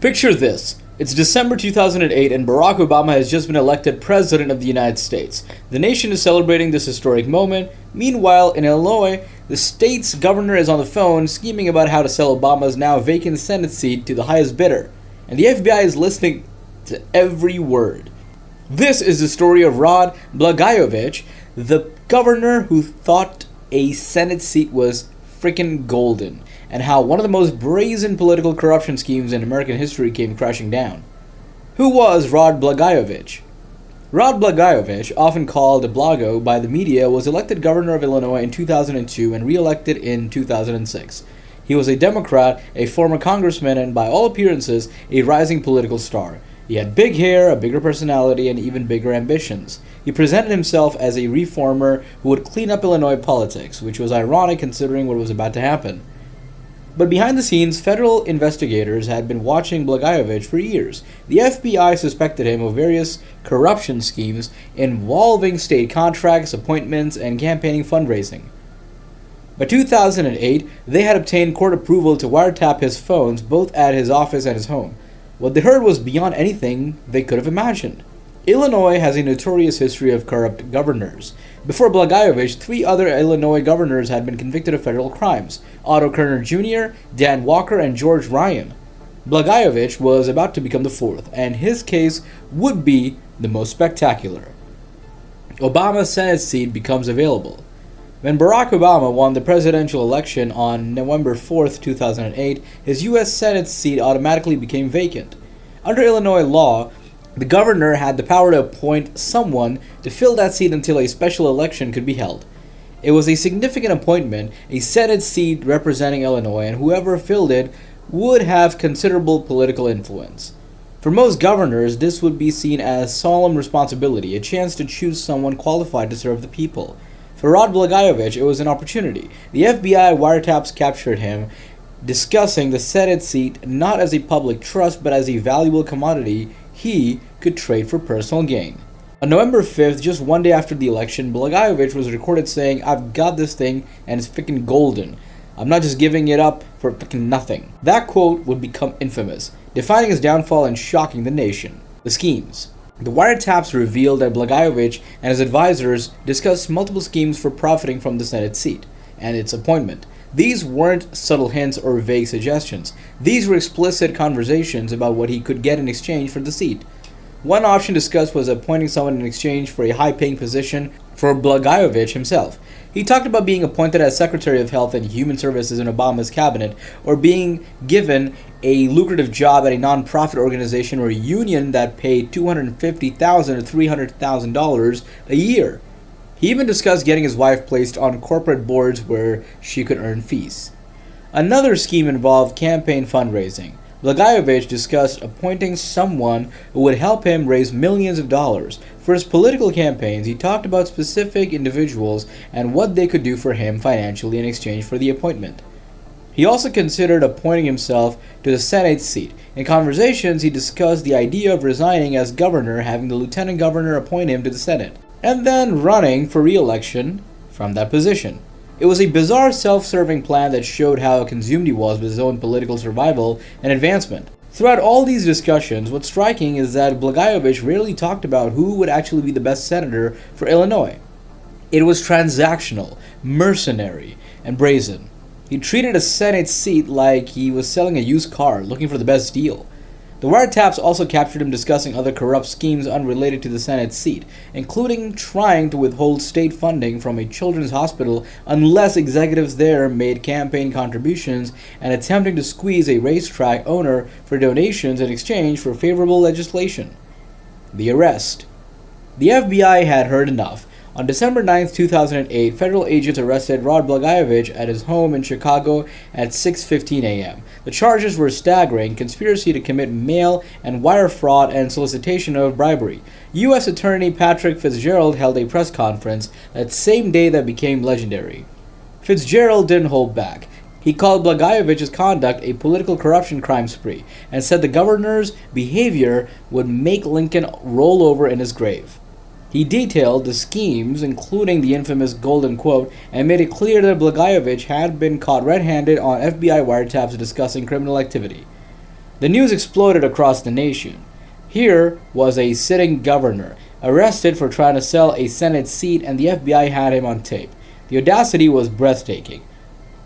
Picture this. It's December 2008 and Barack Obama has just been elected President of the United States. The nation is celebrating this historic moment. Meanwhile, in Illinois, the state's governor is on the phone scheming about how to sell Obama's now vacant Senate seat to the highest bidder. And the FBI is listening to every word. This is the story of Rod Blagojevich, the governor who thought a Senate seat was freaking golden, and how one of the most brazen political corruption schemes in American history came crashing down. Who was Rod Blagojevich? Rod Blagojevich, often called Blago by the media, was elected governor of Illinois in 2002 and re-elected in 2006. He was a Democrat, a former congressman, and by all appearances, a rising political star. He had big hair, a bigger personality, and even bigger ambitions. He presented himself as a reformer who would clean up Illinois politics, which was ironic considering what was about to happen. But behind the scenes, federal investigators had been watching Blagojevich for years. The FBI suspected him of various corruption schemes involving state contracts, appointments, and campaigning fundraising. By 2008, they had obtained court approval to wiretap his phones both at his office and his home. What they heard was beyond anything they could have imagined. Illinois has a notorious history of corrupt governors. Before Blagojevich, 3 other Illinois governors had been convicted of federal crimes: Otto Kerner Jr., Dan Walker, and George Ryan. Blagojevich was about to become the 4th, and his case would be the most spectacular. Obama's Senate seat becomes available. When Barack Obama won the presidential election on November 4, 2008, his U.S. Senate seat automatically became vacant. Under Illinois law, the governor had the power to appoint someone to fill that seat until a special election could be held. It was a significant appointment, a Senate seat representing Illinois, and whoever filled it would have considerable political influence. For most governors, this would be seen as solemn responsibility, a chance to choose someone qualified to serve the people. For Rod Blagojevich, it was an opportunity. The FBI wiretaps captured him discussing the Senate seat not as a public trust but as a valuable commodity he could trade for personal gain. On November 5th, just one day after the election, Blagojevich was recorded saying, "I've got this thing and it's freaking golden. I'm not just giving it up for freaking nothing." That quote would become infamous, defining his downfall and shocking the nation. The schemes. The wiretaps revealed that Blagojevich and his advisors discussed multiple schemes for profiting from the Senate seat and its appointment. These weren't subtle hints or vague suggestions. These were explicit conversations about what he could get in exchange for the seat. One option discussed was appointing someone in exchange for a high-paying position for Blagojevich himself. He talked about being appointed as Secretary of Health and Human Services in Obama's cabinet, or being given a lucrative job at a non-profit organization or union that paid $250,000 to $300,000 a year. He even discussed getting his wife placed on corporate boards where she could earn fees. Another scheme involved campaign fundraising. Blagojevich discussed appointing someone who would help him raise millions of dollars. For his political campaigns, he talked about specific individuals and what they could do for him financially in exchange for the appointment. He also considered appointing himself to the Senate seat. In conversations, he discussed the idea of resigning as governor, having the lieutenant governor appoint him to the Senate, and then running for re-election from that position. It was a bizarre self-serving plan that showed how consumed he was with his own political survival and advancement. Throughout all these discussions, what's striking is that Blagojevich rarely talked about who would actually be the best senator for Illinois. It was transactional, mercenary, and brazen. He treated a Senate seat like he was selling a used car, looking for the best deal. The wiretaps also captured him discussing other corrupt schemes unrelated to the Senate seat, including trying to withhold state funding from a children's hospital unless executives there made campaign contributions, and attempting to squeeze a racetrack owner for donations in exchange for favorable legislation. The arrest. The FBI had heard enough. On December 9, 2008, federal agents arrested Rod Blagojevich at his home in Chicago at 6:15 a.m. The charges were staggering: conspiracy to commit mail and wire fraud and solicitation of bribery. U.S. Attorney Patrick Fitzgerald held a press conference that same day that became legendary. Fitzgerald didn't hold back. He called Blagojevich's conduct a political corruption crime spree and said the governor's behavior would make Lincoln roll over in his grave. He detailed the schemes, including the infamous golden quote, and made it clear that Blagojevich had been caught red-handed on FBI wiretaps discussing criminal activity. The news exploded across the nation. Here was a sitting governor arrested for trying to sell a Senate seat, and the FBI had him on tape. The audacity was breathtaking.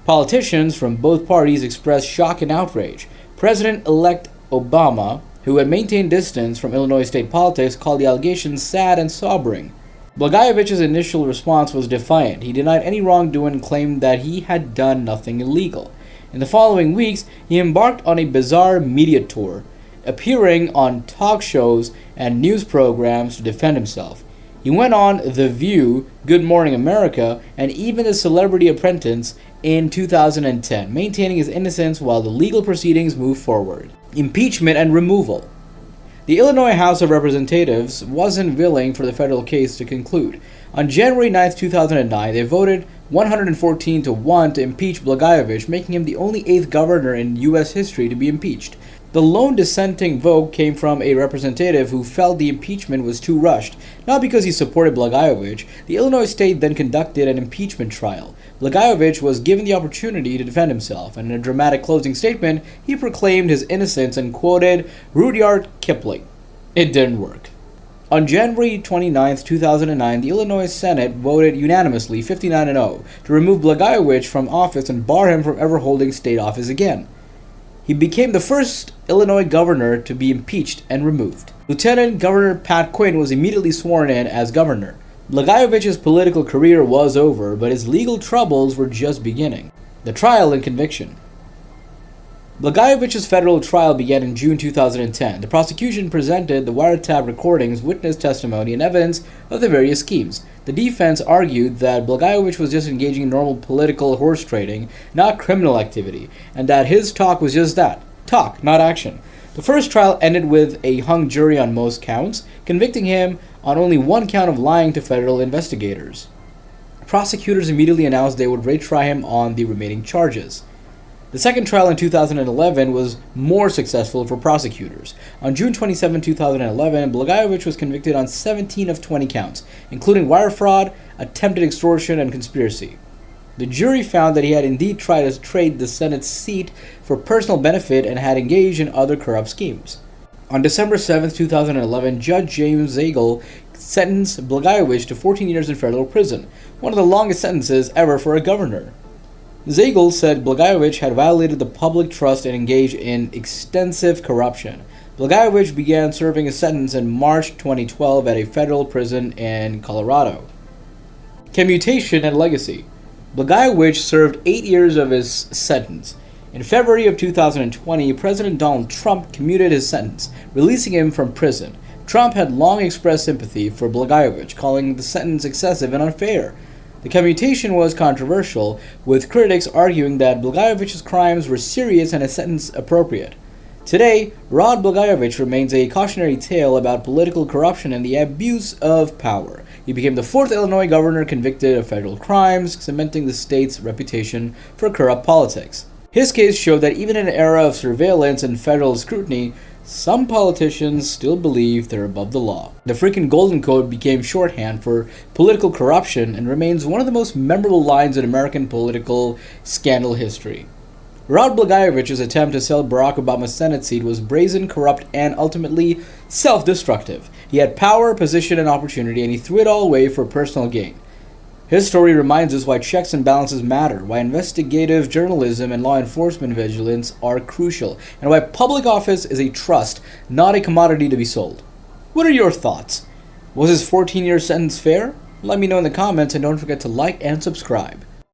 Politicians from both parties expressed shock and outrage. President-elect Obama, who had maintained distance from Illinois state politics, called the allegations sad and sobering. Blagojevich's initial response was defiant. He denied any wrongdoing and claimed that he had done nothing illegal. In the following weeks, he embarked on a bizarre media tour, appearing on talk shows and news programs to defend himself. He went on The View, Good Morning America, and even The Celebrity Apprentice in 2010, maintaining his innocence while the legal proceedings moved forward. Impeachment and removal. The Illinois House of Representatives wasn't willing for the federal case to conclude. On January 9, 2009, they voted 114-1 to impeach Blagojevich, making him the only 8th governor in U.S. history to be impeached. The lone dissenting vote came from a representative who felt the impeachment was too rushed, not because he supported Blagojevich. The Illinois state then conducted an impeachment trial. Blagojevich was given the opportunity to defend himself, and in a dramatic closing statement, he proclaimed his innocence and quoted Rudyard Kipling. It didn't work. On January 29, 2009, the Illinois Senate voted unanimously 59-0 to remove Blagojevich from office and bar him from ever holding state office again. He became the first Illinois governor to be impeached and removed. Lieutenant Governor Pat Quinn was immediately sworn in as governor. Blagojevich's political career was over, but his legal troubles were just beginning. The trial and conviction. Blagojevich's federal trial began in June 2010. The prosecution presented the wiretap recordings, witness testimony, and evidence of the various schemes. The defense argued that Blagojevich was just engaging in normal political horse trading, not criminal activity, and that his talk was just that, talk, not action. The first trial ended with a hung jury on most counts, convicting him on only one count of lying to federal investigators. Prosecutors immediately announced they would retry him on the remaining charges. The second trial in 2011 was more successful for prosecutors. On June 27, 2011, Blagojevich was convicted on 17 of 20 counts, including wire fraud, attempted extortion, and conspiracy. The jury found that he had indeed tried to trade the Senate seat for personal benefit and had engaged in other corrupt schemes. On December 7, 2011, Judge James Zagel sentenced Blagojevich to 14 years in federal prison, one of the longest sentences ever for a governor. Zagel said Blagojevich had violated the public trust and engaged in extensive corruption. Blagojevich began serving his sentence in March 2012 at a federal prison in Colorado. Commutation and legacy. Blagojevich served 8 years of his sentence. In February of 2020, President Donald Trump commuted his sentence, releasing him from prison. Trump had long expressed sympathy for Blagojevich, calling the sentence excessive and unfair. The commutation was controversial, with critics arguing that Blagojevich's crimes were serious and his sentence appropriate. Today, Rod Blagojevich remains a cautionary tale about political corruption and the abuse of power. He became the 4th Illinois governor convicted of federal crimes, cementing the state's reputation for corrupt politics. His case showed that even in an era of surveillance and federal scrutiny, some politicians still believe they're above the law. The freaking Golden Code became shorthand for political corruption and remains one of the most memorable lines in American political scandal history. Rod Blagojevich's attempt to sell Barack Obama's Senate seat was brazen, corrupt, and ultimately self-destructive. He had power, position, and opportunity, and he threw it all away for personal gain. His story reminds us why checks and balances matter, why investigative journalism and law enforcement vigilance are crucial, and why public office is a trust, not a commodity to be sold. What are your thoughts? Was his 14-year sentence fair? Let me know in the comments, and don't forget to like and subscribe.